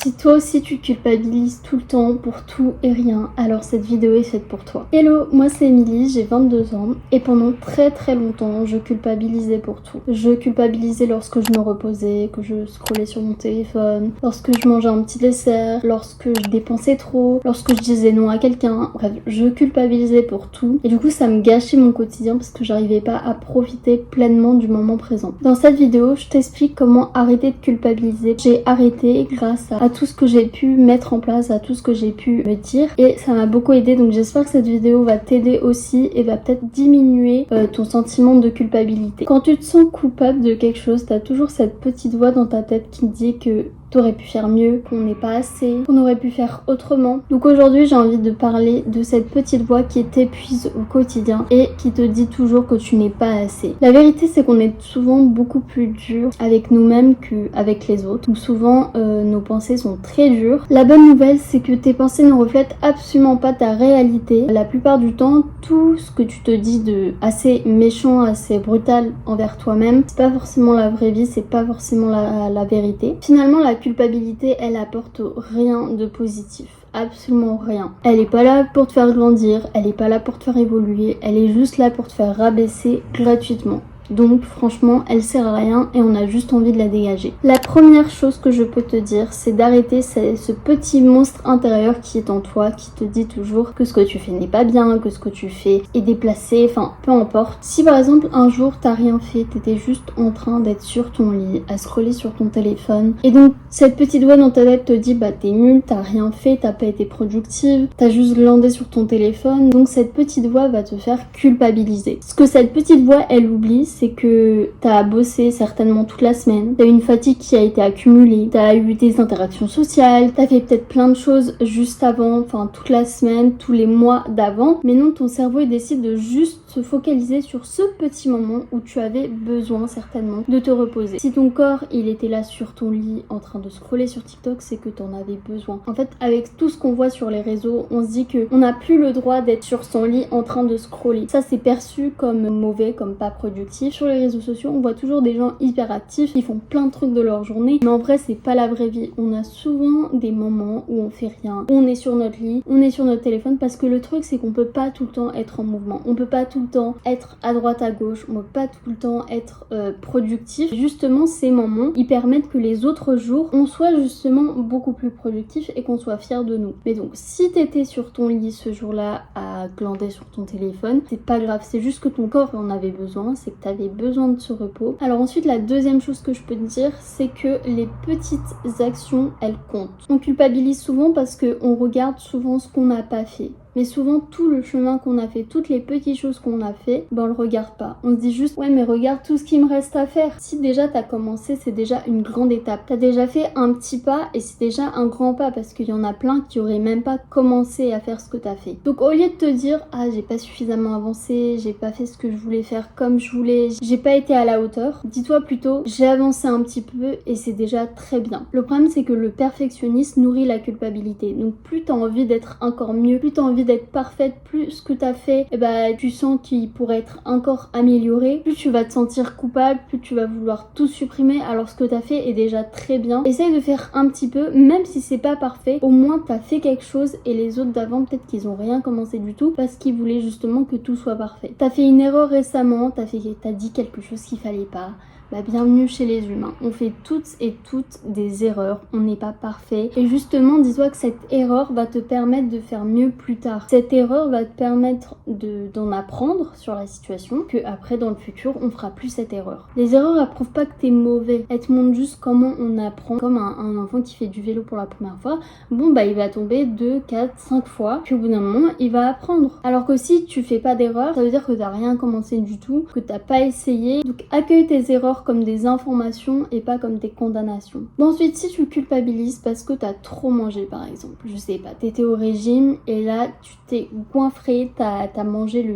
Si toi aussi tu culpabilises tout le temps pour tout et rien, alors cette vidéo est faite pour toi. Hello, moi c'est Émilie, j'ai 22 ans et pendant très longtemps je culpabilisais pour tout. Je culpabilisais lorsque je me reposais, que je scrollais sur mon téléphone, lorsque je mangeais un petit dessert, lorsque je dépensais trop, lorsque je disais non à quelqu'un. Bref, je culpabilisais pour tout et du coup ça me gâchait mon quotidien parce que j'arrivais pas à profiter pleinement du moment présent. Dans cette vidéo, je t'explique comment arrêter de culpabiliser. J'ai arrêté grâce à tout ce que j'ai pu mettre en place, à tout ce que j'ai pu me dire et ça m'a beaucoup aidé, donc j'espère que cette vidéo va t'aider aussi et va peut-être diminuer ton sentiment de culpabilité. Quand tu te sens coupable de quelque chose, t'as toujours cette petite voix dans ta tête qui te dit que t'aurais pu faire mieux, qu'on n'est pas assez, qu'on aurait pu faire autrement. Donc aujourd'hui j'ai envie de parler de cette petite voix qui t'épuise au quotidien et qui te dit toujours que tu n'es pas assez. La vérité c'est qu'on est souvent beaucoup plus dur avec nous-mêmes qu'avec les autres. Donc souvent nos pensées sont très dures. La bonne nouvelle c'est que tes pensées ne reflètent absolument pas ta réalité. La plupart du temps, tout ce que tu te dis de assez méchant, assez brutal envers toi-même, c'est pas forcément la vraie vie, c'est pas forcément la vérité. Finalement la culpabilité, elle apporte rien de positif. Absolument rien. Elle est pas là pour te faire grandir, elle est pas là pour te faire évoluer, elle est juste là pour te faire rabaisser gratuitement. Donc franchement elle sert à rien et on a juste envie de la dégager. La première chose que je peux te dire c'est d'arrêter ce petit monstre intérieur qui est en toi, qui te dit toujours que ce que tu fais n'est pas bien, que ce que tu fais est déplacé, enfin peu importe. Si par exemple un jour t'as rien fait, t'étais juste en train d'être sur ton lit, à scroller sur ton téléphone et donc cette petite voix dans ta tête te dit bah t'es nul, t'as rien fait, t'as pas été productive, t'as juste glandé sur ton téléphone, donc cette petite voix va te faire culpabiliser. Ce que cette petite voix elle oublie, c'est que t'as bossé certainement toute la semaine, t'as une fatigue qui a été accumulée, t'as eu des interactions sociales, t'as fait peut-être plein de choses juste avant, enfin toute la semaine, tous les mois d'avant, mais non, ton cerveau il décide de juste se focaliser sur ce petit moment où tu avais besoin certainement de te reposer. Si ton corps il était là sur ton lit en train de scroller sur TikTok, c'est que t'en avais besoin. En fait, avec tout ce qu'on voit sur les réseaux, on se dit que on n'a plus le droit d'être sur son lit en train de scroller. Ça c'est perçu comme mauvais, comme pas productif. Sur les réseaux sociaux, on voit toujours des gens hyper actifs, ils font plein de trucs de leur journée, mais en vrai c'est pas la vraie vie. On a souvent des moments où on fait rien, on est sur notre lit, on est sur notre téléphone, parce que le truc c'est qu'on peut pas tout le temps être en mouvement, on peut pas tout le temps être à droite à gauche, on peut pas tout le temps être productif. Justement ces moments, ils permettent que les autres jours, on soit justement beaucoup plus productif et qu'on soit fier de nous. Mais donc si t'étais sur ton lit ce jour-là à glander sur ton téléphone, c'est pas grave, c'est juste que ton corps en avait besoin, c'est que t'avais besoin de ce repos. Alors ensuite la deuxième chose que je peux te dire, c'est que les petites actions elles comptent. On culpabilise souvent parce qu'on regarde souvent ce qu'on n'a pas fait. Mais souvent tout le chemin qu'on a fait, toutes les petites choses qu'on a fait, ben on le regarde pas. On se dit juste ouais mais regarde tout ce qu'il me reste à faire. Si déjà t'as commencé, c'est déjà une grande étape. T'as déjà fait un petit pas et c'est déjà un grand pas, parce qu'il y en a plein qui auraient même pas commencé à faire ce que t'as fait. Donc au lieu de te dire ah j'ai pas suffisamment avancé, j'ai pas fait ce que je voulais faire comme je voulais, j'ai pas été à la hauteur, dis-toi plutôt j'ai avancé un petit peu et c'est déjà très bien. Le problème c'est que le perfectionnisme nourrit la culpabilité. Donc plus t'as envie d'être encore mieux, plus t'as envie d'être parfaite, plus ce que t'as fait, et bah, tu sens qu'il pourrait être encore amélioré, plus tu vas te sentir coupable, plus tu vas vouloir tout supprimer, alors ce que t'as fait est déjà très bien. Essaye de faire un petit peu, même si c'est pas parfait, au moins t'as fait quelque chose et les autres d'avant peut-être qu'ils ont rien commencé du tout parce qu'ils voulaient justement que tout soit parfait. T'as fait une erreur récemment, t'as dit quelque chose qu'il fallait pas. Bah, bienvenue chez les humains. On fait toutes et toutes des erreurs, on n'est pas parfait. Et justement, dis-toi que cette erreur va te permettre de faire mieux plus tard. Cette erreur va te permettre d'en apprendre sur la situation, que après dans le futur, on fera plus cette erreur. Les erreurs, elles prouvent pas que t'es mauvais. Elles te montrent juste comment on apprend. Comme un enfant qui fait du vélo pour la première fois, bon bah il va tomber 2, 4, 5 fois, puis au bout d'un moment, il va apprendre. Alors que si tu fais pas d'erreur, ça veut dire que t'as rien commencé du tout, que t'as pas essayé. Donc accueille tes erreurs comme des informations et pas comme des condamnations. Bon, ensuite, si tu culpabilises parce que t'as trop mangé par exemple, je sais pas, t'étais au régime et là tu t'es goinfré, t'as mangé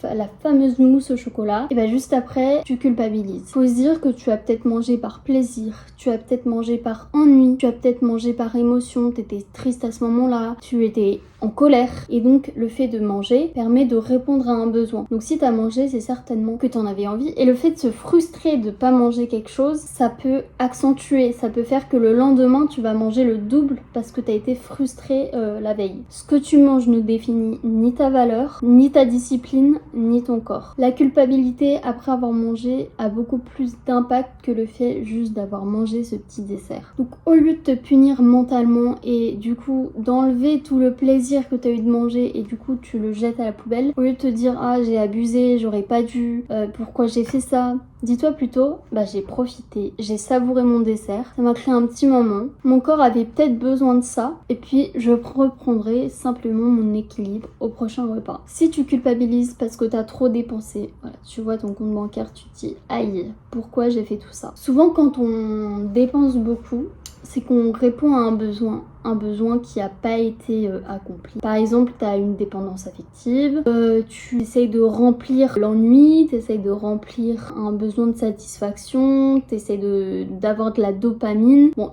la fameuse mousse au chocolat, et bah juste après tu culpabilises. Faut se dire que tu as peut-être mangé par plaisir, tu as peut-être mangé par ennui, tu as peut-être mangé par émotion, t'étais triste à ce moment-là, tu étais en colère, et donc le fait de manger permet de répondre à un besoin. Donc si t'as mangé, c'est certainement que t'en avais envie, et le fait de se frustrer de pas manger quelque chose, ça peut accentuer, ça peut faire que le lendemain tu vas manger le double parce que tu as été frustré la veille. Ce que tu manges ne définit ni ta valeur, ni ta discipline, ni ton corps. La culpabilité après avoir mangé a beaucoup plus d'impact que le fait juste d'avoir mangé ce petit dessert. Donc au lieu de te punir mentalement et du coup d'enlever tout le plaisir que tu as eu de manger et du coup tu le jettes à la poubelle, au lieu de te dire ah j'ai abusé, j'aurais pas dû, pourquoi j'ai fait ça, dis-toi plutôt bah j'ai profité, j'ai savouré mon dessert, ça m'a créé un petit moment, mon corps avait peut-être besoin de ça et puis je reprendrai simplement mon équilibre au prochain repas. Si tu culpabilises parce que t'as trop dépensé, voilà, tu vois ton compte bancaire, tu te dis aïe, pourquoi j'ai fait tout ça? Souvent quand on dépense beaucoup, c'est qu'on répond à un besoin qui n'a pas été accompli. Par exemple, tu as une dépendance affective, tu essayes de remplir l'ennui, tu essayes de remplir un besoin de satisfaction, tu essayes d'avoir de la dopamine. Bon,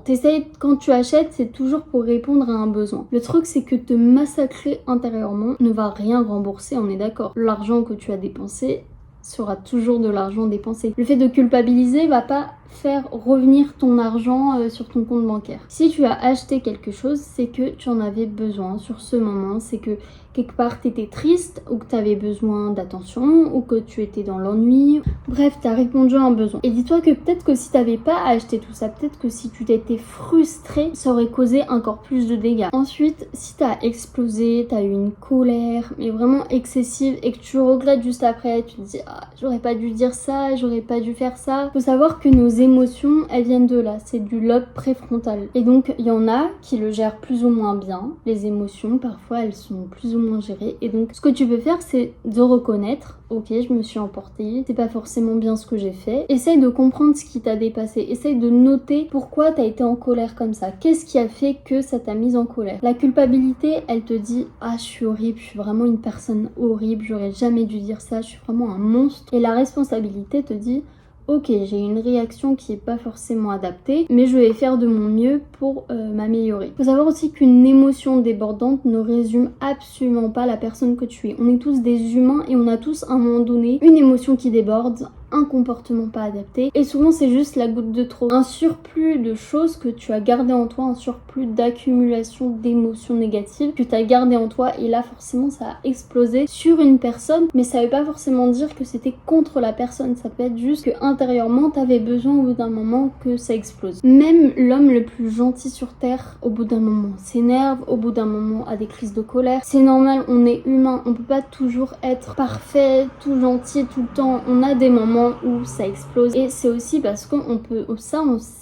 quand tu achètes, c'est toujours pour répondre à un besoin. Le truc, c'est que te massacrer intérieurement ne va rien rembourser, on est d'accord. L'argent que tu as dépensé sera toujours de l'argent dépensé. Le fait de culpabiliser va pas faire revenir ton argent sur ton compte bancaire. Si tu as acheté quelque chose, c'est que tu en avais besoin sur ce moment, c'est que quelque part tu étais triste ou que tu avais besoin d'attention ou que tu étais dans l'ennui. Bref, tu as répondu à un besoin. Et dis-toi que peut-être que si tu n'avais pas acheté tout ça, peut-être que si tu t'étais frustré, ça aurait causé encore plus de dégâts. Ensuite, si tu as explosé, tu as eu une colère, mais vraiment excessive et que tu regrettes juste après, tu te dis ah, j'aurais pas dû dire ça, j'aurais pas dû faire ça. Faut savoir que nos émotions, elles viennent de là, c'est du lobe préfrontal. Et donc, il y en a qui le gèrent plus ou moins bien. Les émotions, parfois, elles sont plus ou moins gérées. Et donc, ce que tu peux faire, c'est de reconnaître, ok, je me suis emportée, c'est pas forcément bien ce que j'ai fait. Essaye de comprendre ce qui t'a dépassé. Essaye de noter pourquoi t'as été en colère comme ça. Qu'est-ce qui a fait que ça t'a mise en colère? La culpabilité, elle te dit, ah, je suis horrible, je suis vraiment une personne horrible, j'aurais jamais dû dire ça, je suis vraiment un monstre. Et la responsabilité te dit, ok, j'ai une réaction qui est pas forcément adaptée, mais je vais faire de mon mieux pour m'améliorer. Faut savoir aussi qu'une émotion débordante ne résume absolument pas la personne que tu es. On est tous des humains et on a tous à un moment donné une émotion qui déborde, un comportement pas adapté, et souvent c'est juste la goutte de trop, un surplus de choses que tu as gardé en toi, un surplus d'accumulation d'émotions négatives que tu as gardé en toi, et là forcément ça a explosé sur une personne, mais ça veut pas forcément dire que c'était contre la personne, ça peut être juste que intérieurement t'avais besoin au bout d'un moment que ça explose. Même l'homme le plus gentil sur terre au bout d'un moment s'énerve, au bout d'un moment a des crises de colère, c'est normal, on est humain, on peut pas toujours être parfait, tout gentil tout le temps, on a des moments où ça explose, et c'est aussi parce qu'on peut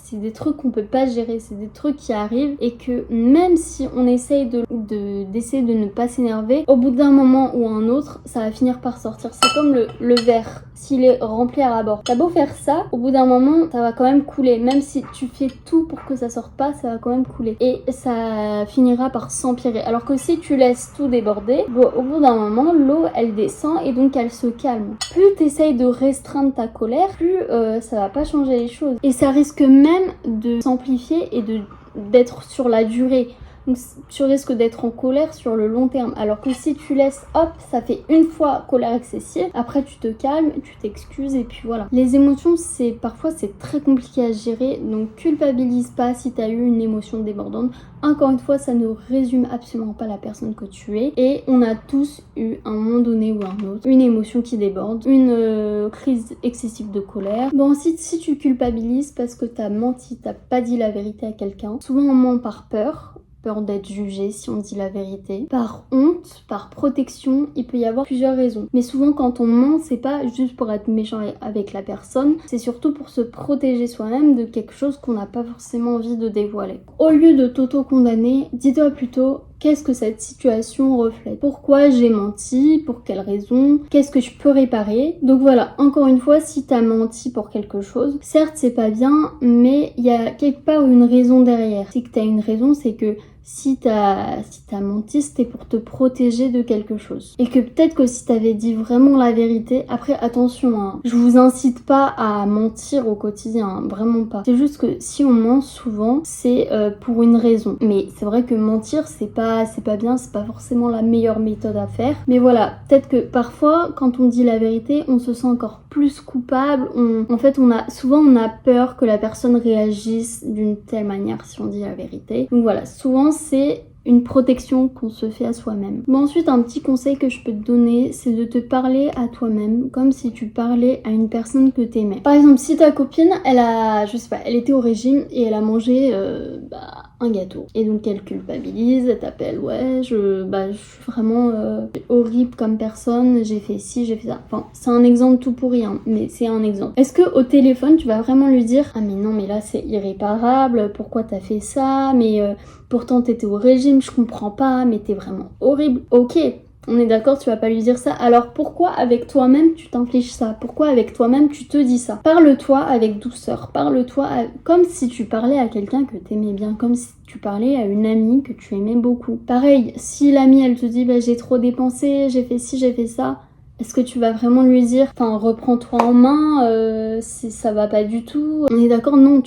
c'est des trucs qu'on peut pas gérer, c'est des trucs qui arrivent, et que même si on essaye d'essayer de ne pas s'énerver, au bout d'un moment ou un autre ça va finir par sortir. C'est comme le verre, s'il est rempli à ras-bord, t'as beau faire ça, au bout d'un moment ça va quand même couler, même si tu fais tout pour que ça sorte pas, ça va quand même couler et ça finira par s'empirer. Alors que si tu laisses tout déborder, bon, au bout d'un moment l'eau elle descend et donc elle se calme. Plus t'essayes de restreindre ta colère, plus ça va pas changer les choses, et ça risque même de s'amplifier et d'être sur la durée. Donc tu risques d'être en colère sur le long terme. Alors que si tu laisses, hop, ça fait une fois colère excessive, après tu te calmes, tu t'excuses et puis voilà. Les émotions, parfois c'est très compliqué à gérer, donc culpabilise pas si tu as eu une émotion débordante. Encore une fois, ça ne résume absolument pas la personne que tu es, et on a tous eu à un moment donné ou un autre une émotion qui déborde, une crise excessive de colère. Bon, ensuite, si tu culpabilises parce que t'as menti, t'as pas dit la vérité à quelqu'un, souvent on ment par peur d'être jugé si on dit la vérité, par honte, par protection, il peut y avoir plusieurs raisons. Mais souvent quand on ment, c'est pas juste pour être méchant avec la personne, c'est surtout pour se protéger soi-même de quelque chose qu'on n'a pas forcément envie de dévoiler. Au lieu de t'auto-condamner, dis-toi plutôt qu'est-ce que cette situation reflète. Pourquoi j'ai menti? Pour quelle raison? Qu'est-ce que je peux réparer? Donc voilà, encore une fois, si t'as menti pour quelque chose, certes c'est pas bien, mais il y a quelque part une raison derrière. C'est que t'as une raison, c'est que si t'as menti, c'était pour te protéger de quelque chose. Et que peut-être que si t'avais dit vraiment la vérité, après attention, hein, je vous incite pas à mentir au quotidien, hein, vraiment pas. C'est juste que si on ment souvent, c'est pour une raison. Mais c'est vrai que mentir, c'est pas bien, c'est pas forcément la meilleure méthode à faire. Mais voilà, peut-être que parfois, quand on dit la vérité, on se sent encore plus coupable. En fait, on a peur que la personne réagisse d'une telle manière si on dit la vérité. Donc voilà, souvent c'est une protection qu'on se fait à soi-même. Bon, ensuite, un petit conseil que je peux te donner, c'est de te parler à toi-même comme si tu parlais à une personne que t'aimais. Par exemple, si ta copine, elle était au régime et elle a mangé un gâteau. Et donc elle culpabilise, elle t'appelle, ouais, je suis vraiment horrible comme personne, j'ai fait ci, j'ai fait ça. Enfin, c'est un exemple tout pourri, hein, mais c'est un exemple. Est-ce que au téléphone, tu vas vraiment lui dire, ah mais non, mais là c'est irréparable, pourquoi t'as fait ça, mais pourtant t'étais au régime, je comprends pas, mais t'es vraiment horrible. Ok, on est d'accord, tu vas pas lui dire ça. Alors pourquoi avec toi-même tu t'infliges ça? Pourquoi avec toi-même tu te dis ça? Parle-toi avec douceur, parle-toi comme si tu parlais à quelqu'un que t'aimais bien, comme si tu parlais à une amie que tu aimais beaucoup. Pareil, si l'amie elle te dit j'ai trop dépensé, j'ai fait ci, j'ai fait ça, est-ce que tu vas vraiment lui dire, reprends-toi en main, si ça va pas du tout? On est d'accord, non,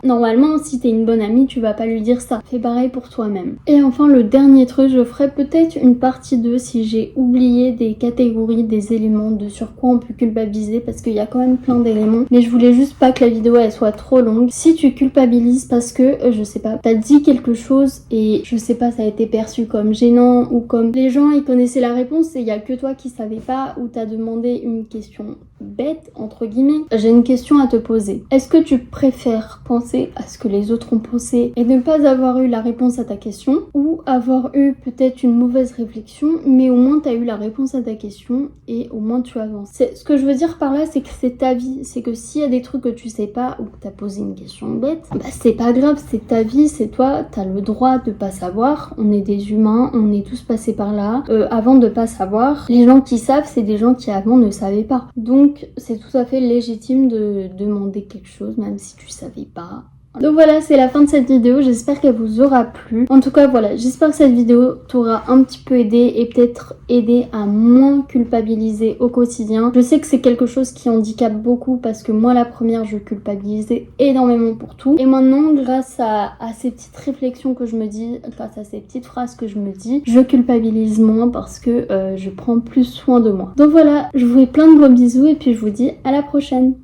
normalement, si t'es une bonne amie, tu vas pas lui dire ça. Fais pareil pour toi-même. Et enfin, le dernier truc, je ferai peut-être une partie 2 si j'ai oublié des catégories, des éléments de sur quoi on peut culpabiliser, parce qu'il y a quand même plein d'éléments. Mais je voulais juste pas que la vidéo, elle soit trop longue. Si tu culpabilises parce que, je sais pas, t'as dit quelque chose et, je sais pas, ça a été perçu comme gênant ou comme les gens, ils connaissaient la réponse et il y a que toi qui savais pas, où t'as demandé une question bête, entre guillemets, j'ai une question à te poser. Est-ce que tu préfères penser à ce que les autres ont pensé et ne pas avoir eu la réponse à ta question, ou avoir eu peut-être une mauvaise réflexion, mais au moins t'as eu la réponse à ta question et au moins tu avances? Ce que je veux dire par là, c'est que c'est ta vie. C'est que s'il y a des trucs que tu sais pas ou que t'as posé une question bête, c'est pas grave, c'est ta vie, c'est toi, t'as le droit de pas savoir. On est des humains, on est tous passés par là. Avant de pas savoir, les gens qui savent, c'est des gens qui avant ne savaient pas. Donc c'est tout à fait légitime de demander quelque chose même si tu savais pas. Donc voilà, c'est la fin de cette vidéo, j'espère qu'elle vous aura plu. En tout cas voilà, j'espère que cette vidéo t'aura un petit peu aidé et peut-être aidé à moins culpabiliser au quotidien. Je sais que c'est quelque chose qui handicape beaucoup parce que moi la première je culpabilisais énormément pour tout. Et maintenant grâce à ces petites réflexions que je me dis, grâce à ces petites phrases que je me dis, je culpabilise moins parce que je prends plus soin de moi. Donc voilà, je vous fais plein de gros bisous et puis je vous dis à la prochaine.